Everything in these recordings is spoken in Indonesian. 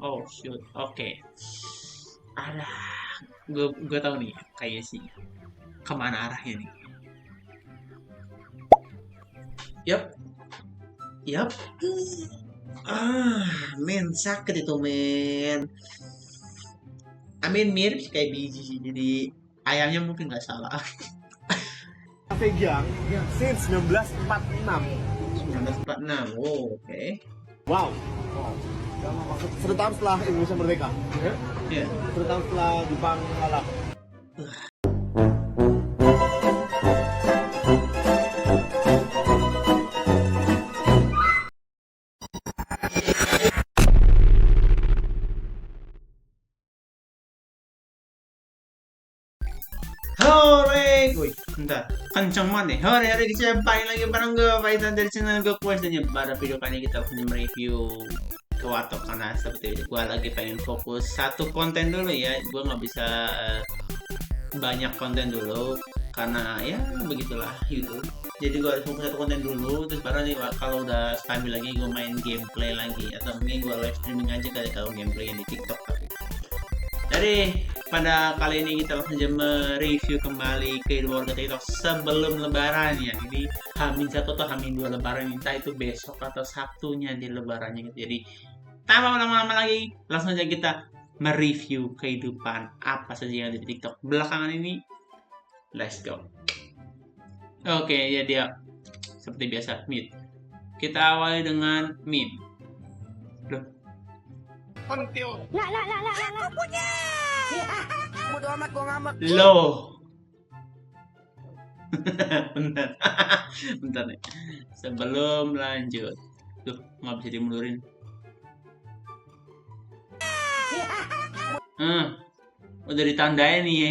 Oh shoot, oke. Ada, gue tahu nih, kayak sih kemana arahnya nih. Yap, yap. Ah, men sakit itu men. Mirip sih kayak biji sih. Jadi ayamnya mungkin nggak salah. Taekyang yang since 1946. 1946. Oh, oke. Wow. Yang maksud 100 tahun setelah Indonesia merdeka. Ya. 100 tahun setelah Jepang kalah. Hore! Wih, bentar. Kenceng banget nih. Hore, hari kita balik lagi bareng gue, Faizan dari channel gue Quest. Dan pada video kali ini kita punya mereview ke Warteg. Karena seperti itu, gue lagi pengen fokus satu konten dulu ya. Gue nggak bisa banyak konten dulu. Karena ya begitulah YouTube. Jadi gue harus fokus satu konten dulu. Terus baru nih kalau udah stabil lagi gue main gameplay lagi. Atau mungkin gue live streaming aja kali kalau gameplay di TikTok. Jadi pada kali ini kita langsung aja mereview kembali ke warga TikTok sebelum lebaran ya. Jadi H-1 atau H-2 lebaran, entah itu besok atau Sabtunya di lebarannya gitu. Jadi tanpa lama-lama lagi, langsung aja kita mereview kehidupan apa saja yang ada di TikTok belakangan ini. Let's go. Oke, ya dia seperti biasa mid. Kita awali dengan mid. Loh, Aku punya. Bodo amat gua ngambek. loh. Bentar. Bentar nih. Sebelum lanjut. Tuh, nggak bisa dimundurin. Udah ditandain nih ya.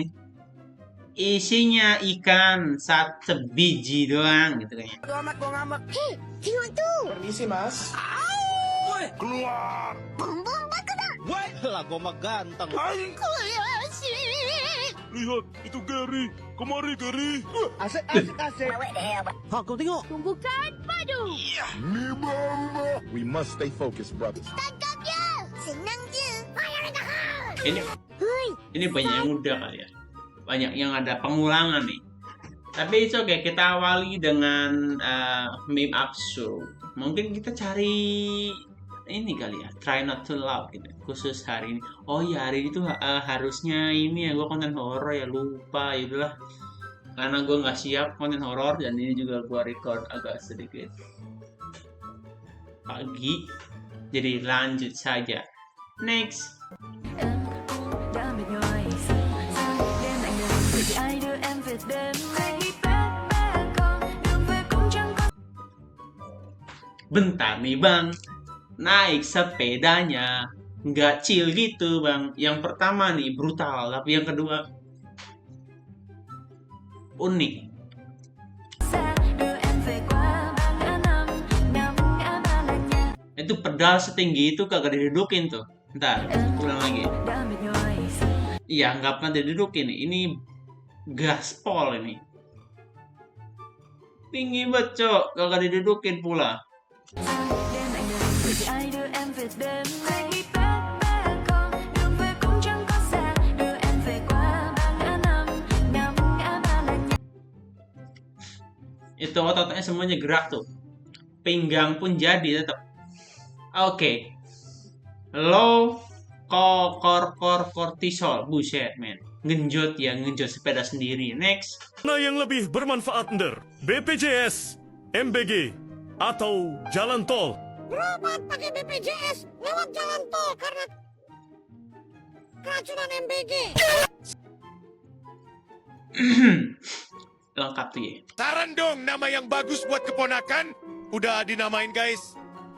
Isinya ikan sebiji doang gitu kayaknya. Bodo amat gua ngambek. Hei, tengok tuh. Permisi, Mas. Woi, keluar. Bumbung bakuda. Woi, lah gua mah ganteng. Koyashi. Lihat, itu Gary. Kemari, Gary. Asik. Awet deh, abang. Ha, kau tengok. Tumbukan padu. We must stay focused, brothers. Tangkap dia. Senang je. Ayah dah. Ini ini banyak yang udah kali ya. Banyak yang ada pengulangan nih. Tapi itu oke, kita awali dengan meme absurd. Mungkin kita cari ini kali ya, try not to laugh gitu. Khusus hari ini. Oh iya, hari ini tuh harusnya ini ya, gue konten horor ya, lupa ya udahlah. Karena gue nggak siap konten horor dan ini juga gue record agak sedikit pagi. Jadi lanjut saja. Next. Bentar nih bang, naik sepedanya nggak chill gitu bang. Yang pertama nih brutal, tapi yang kedua unik. Itu pedal setinggi itu kagak didudukin tuh. Ntar, ulang lagi. Iya, nggak pernah didudukin. Ini gaspol ini. Tinggi banget, cok. Kagak didudukin pula. Itu ototnya semuanya gerak tuh. Pinggang pun jadi tetap. Oke. Low kortisol. Buset, men. Ngenjot ya, ngenjot sepeda sendiri. Next. Mana yang lebih bermanfaat, Nder? BPJS, MBG, atau jalan tol? Berobat pakai BPJS lewat jalan tol karena keracunan MBG. Lengkap tuh ya. Saran dong nama yang bagus buat keponakan. Udah dinamain guys.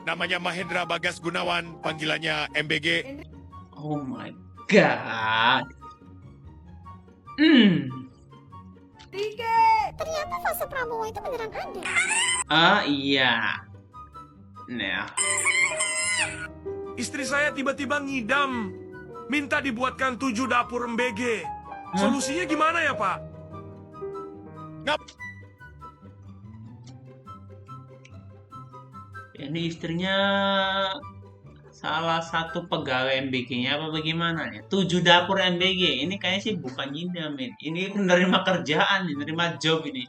Namanya Mahendra Bagas Gunawan, panggilannya MBG. Oh my god. Ternyata fase Prabowo itu beneran ada. Ah iya. Nah, Istri saya tiba-tiba ngidam. Minta dibuatkan 7 dapur MBG. Solusinya gimana ya, Pak? ini istrinya salah satu pegawai MBG-nya apa bagaimana ya? 7 dapur MBG. Ini kayaknya sih bukan ngidam, men. Ini menerima kerjaan, nih, menerima job ini.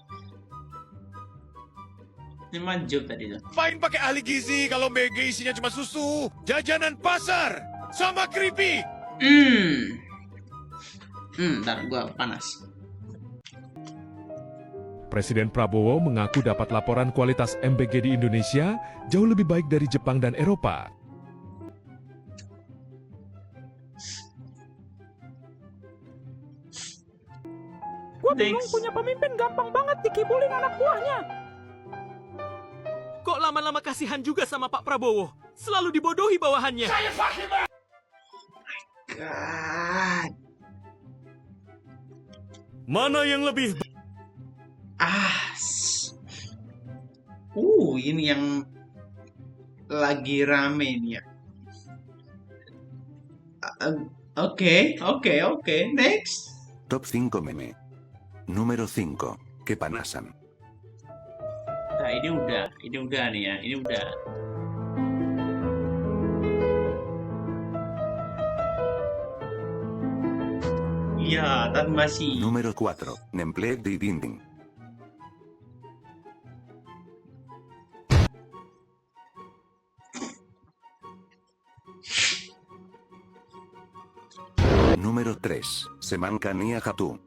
Menerima job tadi tuh. Main pakai ahli gizi kalau BG isinya cuma susu, jajanan pasar, sama creepy. Ntar gua panas. Presiden Prabowo mengaku dapat laporan kualitas MBG di Indonesia jauh lebih baik dari Jepang dan Eropa. Gua bingung punya pemimpin gampang banget dikibulin anak buahnya. Kok lama-lama kasihan juga sama Pak Prabowo? Selalu dibodohi bawahannya. God. Mana yang lebih Ini yang lagi rame nih ya. Oke. Next. Top 5 meme. Número 5. Kepanasan. Nah, ini udah nih ya. Ini udah. Iya, tapi masih. Número 4. Nemplek di dinding. Número 3. Semangkania Hatu.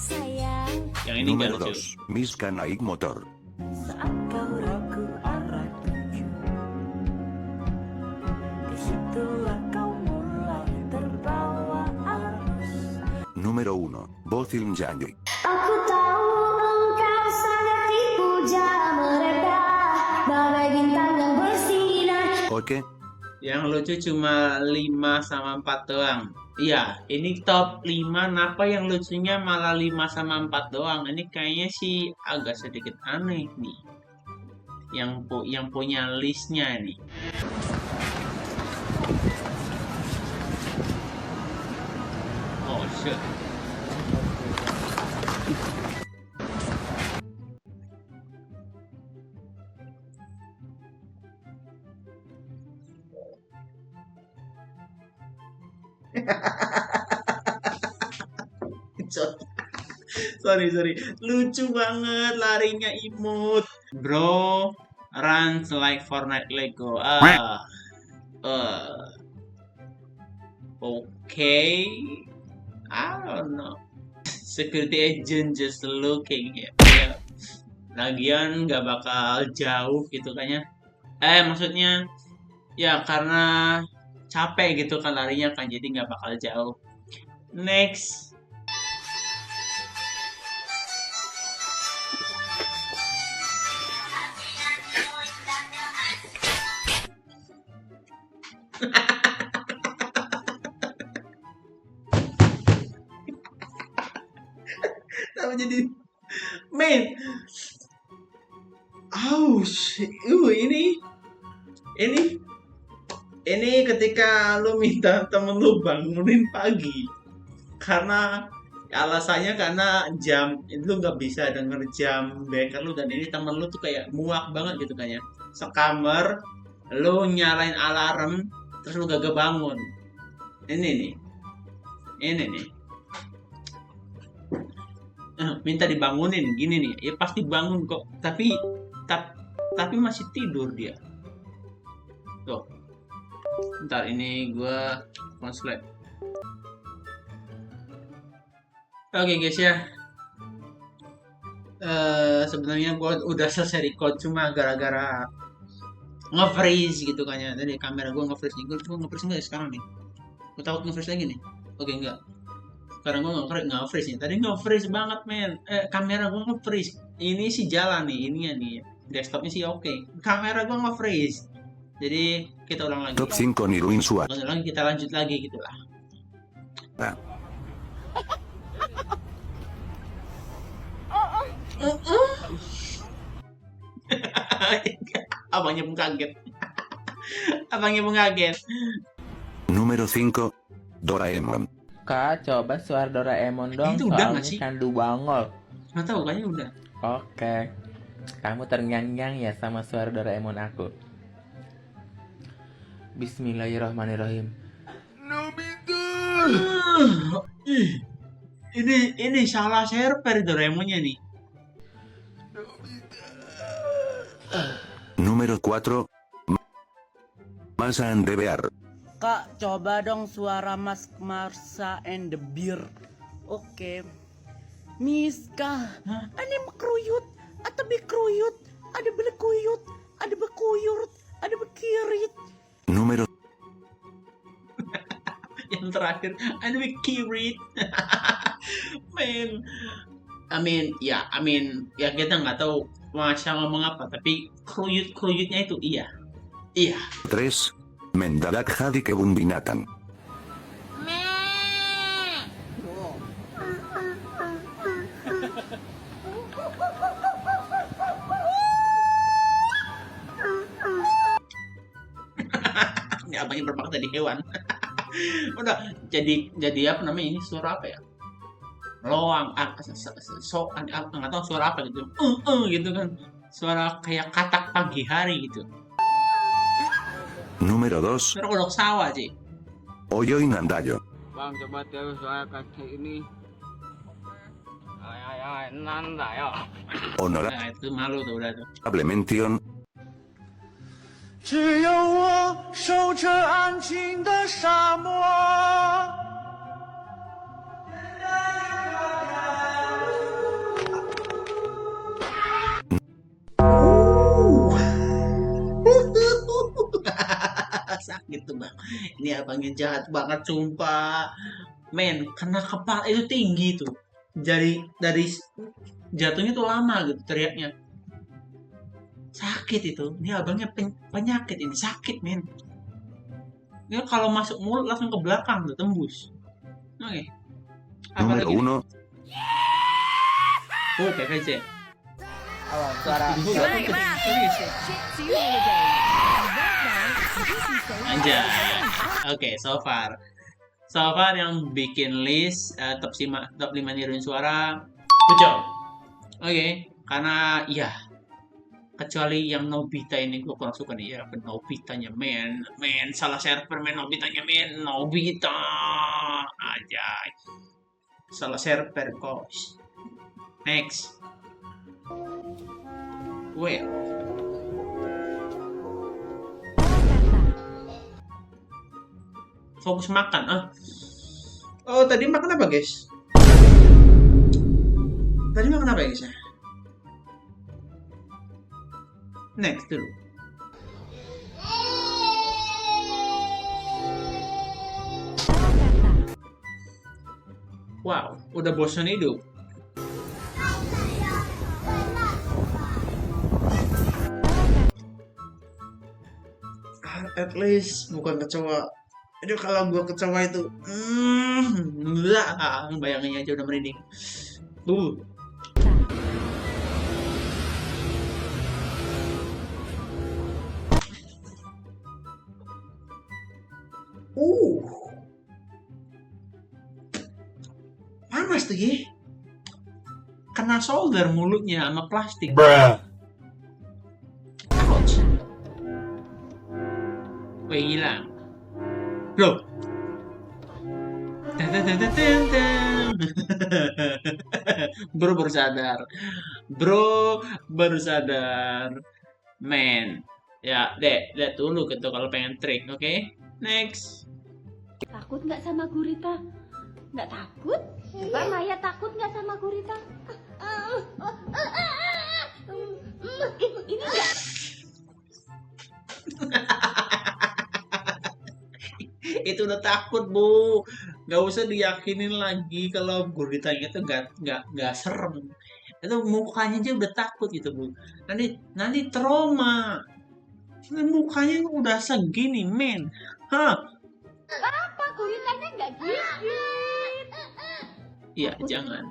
Sayang, Yang ini nggak Número lucu. 2. Miska naik motor. saat kau ragu arah tuju, disitulah kau mulai terbawa arus. Número 1. Bocil Janji. Aku tahu engkau sangat dipuja mereka, bagai bintang yang bersinar. Oke. Yang lucu cuma 5 sama 4 doang. Iya, ini top 5. Kenapa yang lucunya malah 5 sama 4 doang? Ini kayaknya sih agak sedikit aneh nih. Yang punya listnya nih. Oh shit. Sorry. Lucu banget larinya imut. Bro, runs like Fortnite Lego. Okay. I don't know. Security agent just looking here. Ya. Lagian nggak bakal jauh gitu kayaknya. Maksudnya ya karena capek gitu kan larinya kan, jadi nggak bakal jauh. Next. Apa jadi main? Ini ketika lu minta temen lu bangunin pagi karena alasannya karena jam lu nggak bisa denger jam beker lu, dan ini temen lu tuh kayak muak banget gitu kayaknya. Sekamar lu nyalain alarm terus lu gak bangun. Ini nih. Minta dibangunin gini nih, ya pasti bangun kok, tapi masih tidur dia. Tuh. Ntar ini gua translate. Oke guys ya. Sebenarnya gua udah selesai record, cuma gara-gara nge-freeze gitu kayaknya. Tadi kamera gua nge-freeze nih. Gua nge-freeze enggak ya sekarang nih? Gua takut nge-freeze lagi nih. Oke, enggak. Sekarang gua nge-freeze nih. Tadi nge-freeze banget, men. Kamera gua nge-freeze. Ini sih jalan nih, ininya nih. Desktopnya sih oke. Kamera gua nge-freeze. Jadi kita ulang lagi. Top 5 niruin suat. Kita lanjut lagi gitu lah. Nah. Abangnya pun kaget. Abangnya pun kaget. Número 5. Doraemon. Kak, coba suara Doraemon dong, Itu udah nggak soalnya sih? candu bangol. Nggak tahu, kayaknya udah. Oke. Kamu terngiang-ngiang ya sama suara Doraemon aku. Bismillahirrahmanirrahim. Ih, ini salah server Doraemonnya nih. Número 4. Masa and the Bear. Kak, coba dong suara Mas Marsa and the Beer. Oke. Miska, ane makruyut, atau bekruyut, ada belekuyut, ada bekuyurt, ada bekirit. Número Yang terakhir, and we kirit. Man, ya kita nggak tahu Masya ngomong apa, tapi kruyutnya itu iya. 3. Mendadak Hadi Kebun Binatang. Ini abangnya berpakaian tadi hewan. Udah jadi apa namanya ini, suara apa ya? Loang, nggak tahu suara apa gitu. Gitu kan. Suara kayak katak pagi hari gitu. Número 2. Suara kodok sawah sih. Oyo Inandayo. Bang, coba tiru suara kaki ini. Nanda ya. Honorable Nah, itu malu tuh udah tuh. mention. 只有我守着安静的沙漠。 Sakit tuh bang. Ini abangnya jahat banget sumpah. Men, kena kepala itu tinggi tuh. Dari jatuhnya tuh lama gitu teriaknya. Sakit itu. Ini abangnya penyakit ini, sakit men. Ini kalau masuk mulut langsung ke belakang tuh tembus. Oke. Apa Número lagi? 1. Oh, PVC. Oh, suara Anjay. Oke, so far yang bikin list top 5 niruin suara Pucok. Oke, karena ya kecuali yang Nobita ini gue kurang suka nih ya, Nobitanya men salah server Nobitanya Nobita aja salah server kos. Next, well, fokus makan oh tadi makan apa guys? Tadi makan apa ya guys ya? Next dulu. Wow, udah bosan hidup. At least bukan kecoa. Aduh kalau gua kecoa itu, bayanginnya aja udah merinding. Panas tuh ya. Kena solder mulutnya sama plastik. Ouch. Wih, hilang. Loh. Bro baru sadar. Men. Ya, lihat dulu gitu kalau pengen trik, oke? Next. Takut nggak sama gurita? Nggak takut? Coba Maya takut nggak sama gurita? Ini nggak. Itu udah takut bu, nggak usah diyakinin lagi kalau guritanya itu nggak serem. Itu mukanya aja udah takut gitu bu. Nanti trauma. Ini mukanya udah segini men. Apa guritanya nggak gigit? Iya jangan.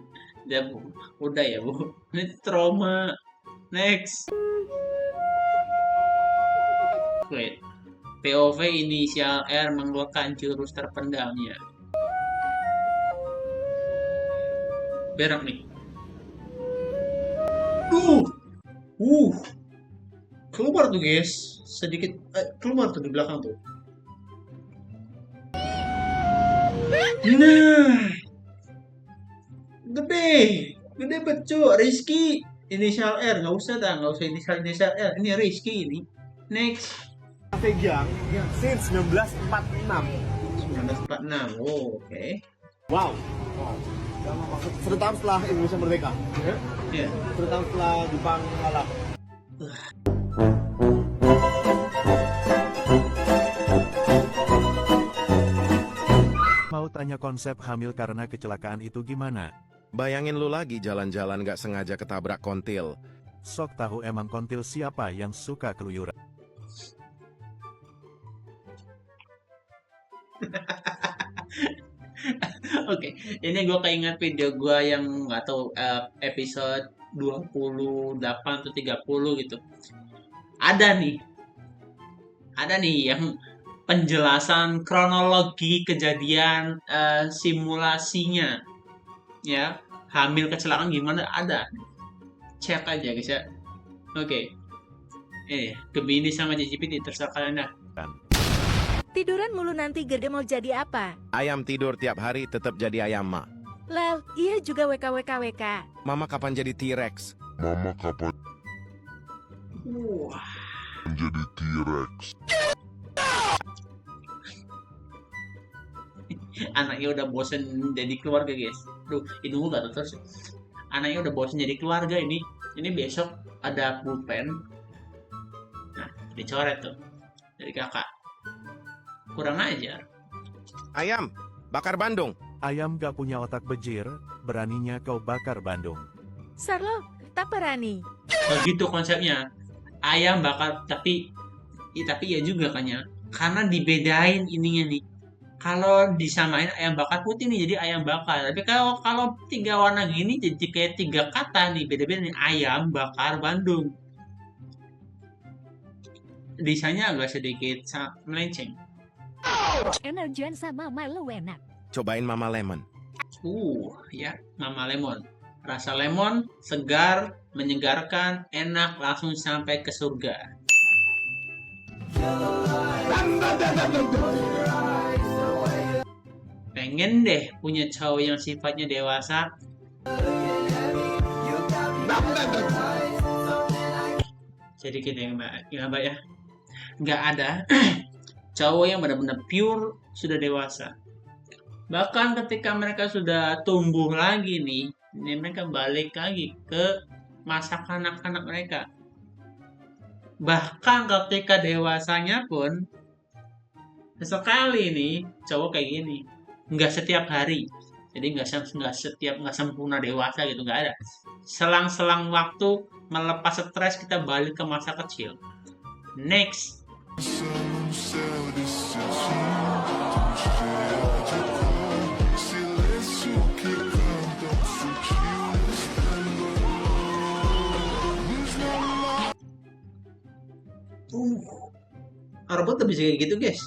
Ya bu, udah ya bu. Ini trauma. Next. Wait. POV inisial R mengeluarkan jurus terpendamnya. Berak nih. Uh, keluar tuh guys. Sedikit keluar tuh di belakang tuh. Nah, gede, gede betul. Rizky, inisial R, nggak usah inisial R. Ini Rizky ini. Next, Pegang since 1946. 1946. Oh, oke. Wow. Lama banget. 100 tahun setelah Indonesia merdeka. Ya. 100 tahun setelah Jepang kalah. Mau tanya konsep hamil karena kecelakaan itu gimana? Bayangin lu lagi jalan-jalan gak sengaja ketabrak kontil. Sok tahu emang kontil siapa yang suka keluyuran? Oke, ini gue keinget video gue yang nggak tahu episode 28 atau 30 gitu. Ada nih yang penjelasan kronologi kejadian simulasinya, ya hamil kecelakaan gimana ada. Cek aja guys ya. Oke, Gemini sama ChatGPT terserah kalian dah. Tiduran mulu nanti gede mau jadi apa? Ayam tidur tiap hari tetap jadi ayam, Ma. Lel, iya juga WKWKWK. Mama kapan jadi T-Rex? Mama kapan Wah, jadi T-Rex? anaknya udah bosen jadi keluarga guys. Duh, hidung gue gatal terus. Anaknya udah bosen jadi keluarga ini. Ini besok ada pulpen. Nah, dicoret tuh dari kakak. Kurang ajar. Ayam, bakar Bandung. Ayam gak punya otak bejir, beraninya kau bakar Bandung. Sarlo, tak berani. Begitu konsepnya. Ayam bakar tapi ya juga kan ya. Karena dibedain ininya nih. Kalau disamain ayam bakar putih nih jadi ayam bakar. Tapi kalau 3 warna gini jadi kayak 3 kata nih, beda-beda nih. Ayam bakar Bandung. Desainnya agak sedikit melenceng. Energian sama Milo enak. Cobain Mama Lemon. Ya, Mama Lemon. Rasa lemon, segar, menyegarkan, enak, langsung sampai ke surga. Pengen deh punya cowok yang sifatnya dewasa. Sedikit yang baik ya. Nggak ada cowok yang benar-benar pure sudah dewasa. Bahkan ketika mereka sudah tumbuh lagi nih, mereka balik lagi ke masa kanak-kanak mereka. Bahkan ketika dewasanya pun, sesekali nih cowok kayak gini. Nggak setiap hari. Jadi nggak sempurna dewasa gitu, nggak ada. Selang-selang waktu melepas stres kita balik ke masa kecil. Next. Robot udah bisa kayak gitu guys.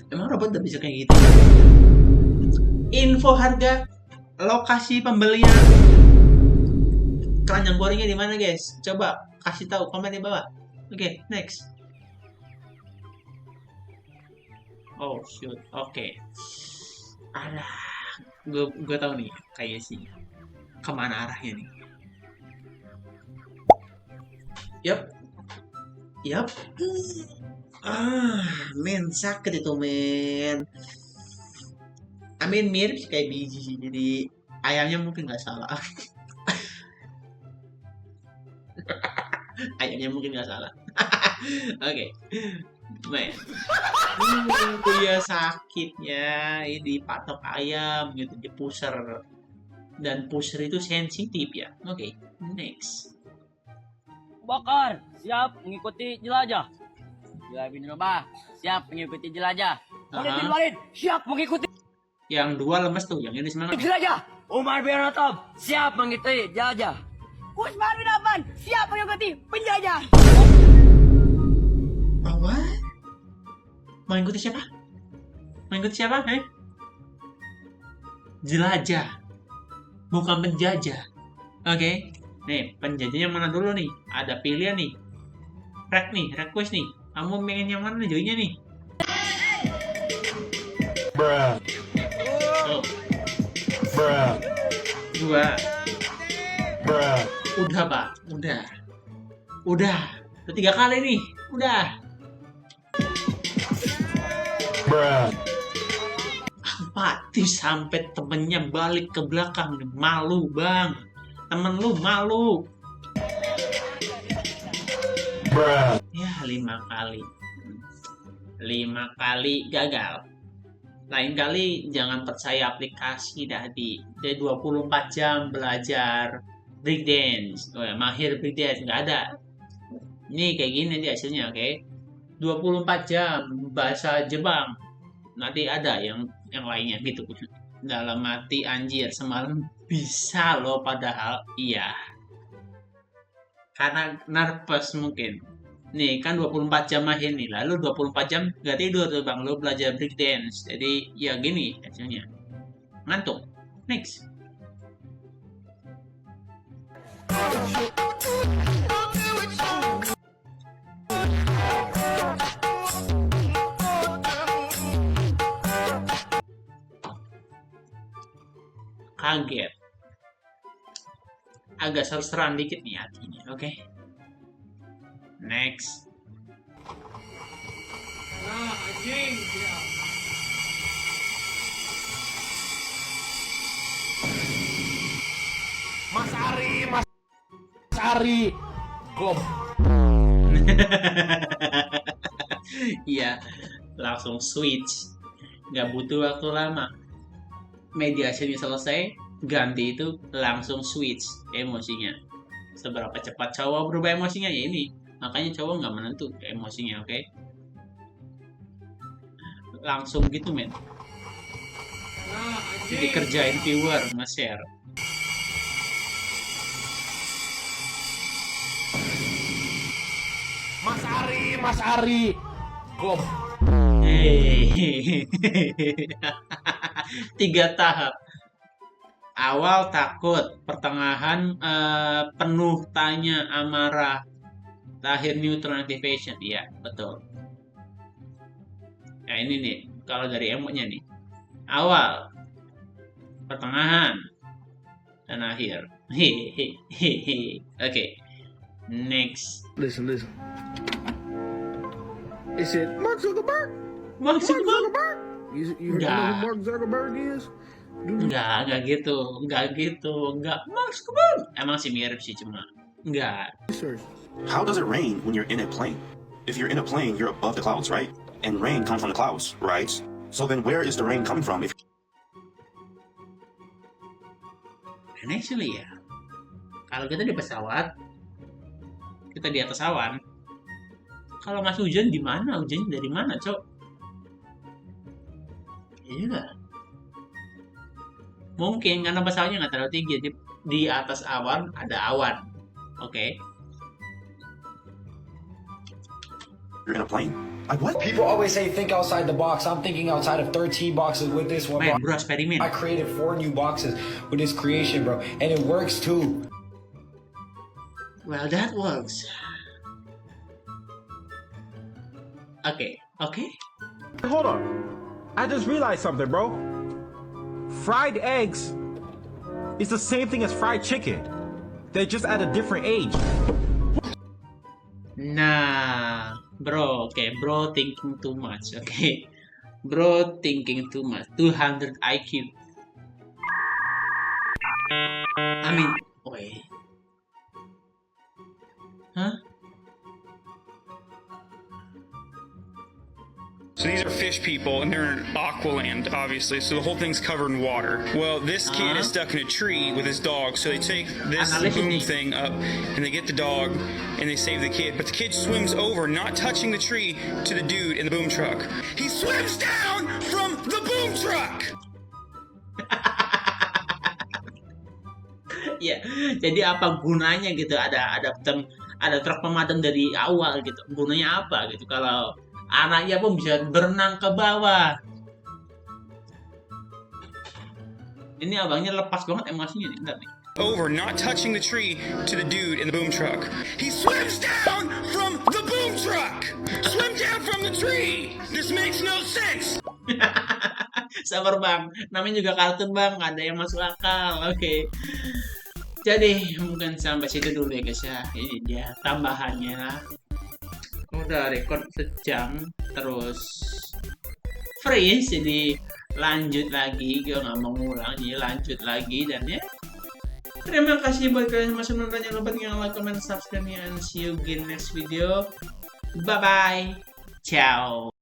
Emang robot udah bisa kayak gitu. Info harga, lokasi pembelian, keranjang gorengnya di mana guys? Coba kasih tahu komen di bawah. Oke, next. Oh shoot, oke. Alah, gue tahu nih kayak sih kemana arahnya nih. Yap. Men sakit itu men. Mirip kayak biji sih, jadi ayamnya mungkin nggak salah. Ayamnya mungkin nggak salah. Oke. Men. Ya sakitnya ini patok ayam gitu di pusher. Dan pusher itu sensitif ya. Oke, next. Bakar, siap mengikuti jelajah. Bila bin Rabah, siap mengikuti jelajah. Khalid bin Walid, siap mengikuti. Yang 2 lemes tuh, yang ini semangat. Jelajah. Umar bin Khattab, siap mengikuti jelajah. Utsman bin Affan, siap mengikuti penjajah. Apa? Mengikuti siapa? Mengikuti siapa? Jelajah. Bukan penjajah. Oke. Nih, penjanjinya mana dulu nih? Ada pilihan nih. Request nih. Kamu pengen yang mana joinnya nih? Tuh. 2. Udah, Pak. Udah. Udah 3 kali nih. Udah. Pati sampai temennya balik ke belakang. Malu, Bang. Temen lu malu. Ya, 5 kali. 5 kali gagal. Lain kali jangan percaya aplikasi dah dia 24 jam belajar breakdance. Oh ya, mahir breakdance nggak ada. Ini kayak gini nanti hasilnya, oke? 24 jam bahasa Jepang. Nanti ada yang lainnya gitu. Dalam hati anjir, semalam bisa loh padahal iya. Karena nervous mungkin. Nih kan 24 jam mahir nih, lalu 24 jam gak tidur tuh Bang, lo belajar breakdance. Jadi ya gini hasilnya. Ngantuk. Next. Kaget. Agak seru-seruan dikit nih hatinya, oke? Next. Mas Ari. Gom. Iya, langsung switch. Gak butuh waktu lama. Mediasinya selesai, ganti itu langsung switch emosinya. Seberapa cepat cowok berubah emosinya ya ini. Makanya cowok nggak menentu emosinya, oke? Langsung gitu, men. Jadi kerjain viewer, nge-share. Mas Ari. Gom. Hehehe. 3 tahap. Awal takut, pertengahan penuh tanya amarah, terakhir neutral activation. Iya, betul. Nah ini nih, kalau dari emotnya nih. Awal, pertengahan, dan akhir. Hehehe. Oke. Next. Listen. Is it Mark Zuckerberg? Mark Zuckerberg? You know who Mark Zuckerberg is? Enggak gitu. Enggak. Mark Zuckerberg. Emang sih mirip sih cuma. Enggak. How does it rain when you're in a plane? If you're in a plane, you're above the clouds, right? And rain comes from the clouds, right? So then where is the rain coming from? And actually ya, kalau kita di pesawat, kita di atas awan. Kalau nggak hujan di mana? Hujannya dari mana, Cok? Iya. Mungkin karena pesawatnya nggak terlalu tinggi, jadi di atas awan ada awan. Oke. You're in a plane. Like what? People always say think outside the box. I'm thinking outside of 13 boxes with this one. Man, bro, eksperimen. I created 4 new boxes with this creation, bro, and it works too. Well, that works. Okay. Hold on. I just realized something, bro. Fried eggs is the same thing as fried chicken. They're just at a different age. Nah, bro, bro thinking too much, Bro thinking too much. 200 IQ. I mean, wait. Huh? So these are fish people, and they're in Aqualand, obviously, so the whole thing's covered in water. Well, this kid is stuck in a tree with his dog, so they take this boom thing up, and they get the dog, and they save the kid. But the kid swims over, not touching the tree, to the dude in the boom truck. He swims down from the boom truck! Ya, jadi apa gunanya gitu? Ada truk pemadam dari awal gitu. Gunanya apa gitu? Kalau anaknya pun bisa berenang ke bawah. Ini abangnya lepas banget emosinya nih, enggak nih? over, not touching the tree, to the dude in the boom truck. He swims down from the boom truck! Swim down from the tree! This makes no sense! Sabar bang, namanya juga kartun bang, ada yang masuk akal. Oke. Jadi mungkin sampai situ dulu ya guys ya. Ini dia tambahannya lah. Udah record sejam, terus freeze, jadi lanjut lagi. Gue nggak mau ngulang, jadi lanjut lagi dan ya. Terima kasih buat kalian yang masih nonton. Jangan lupa tinggal like, comment, subscribe, and see you again next video. Bye bye. Ciao.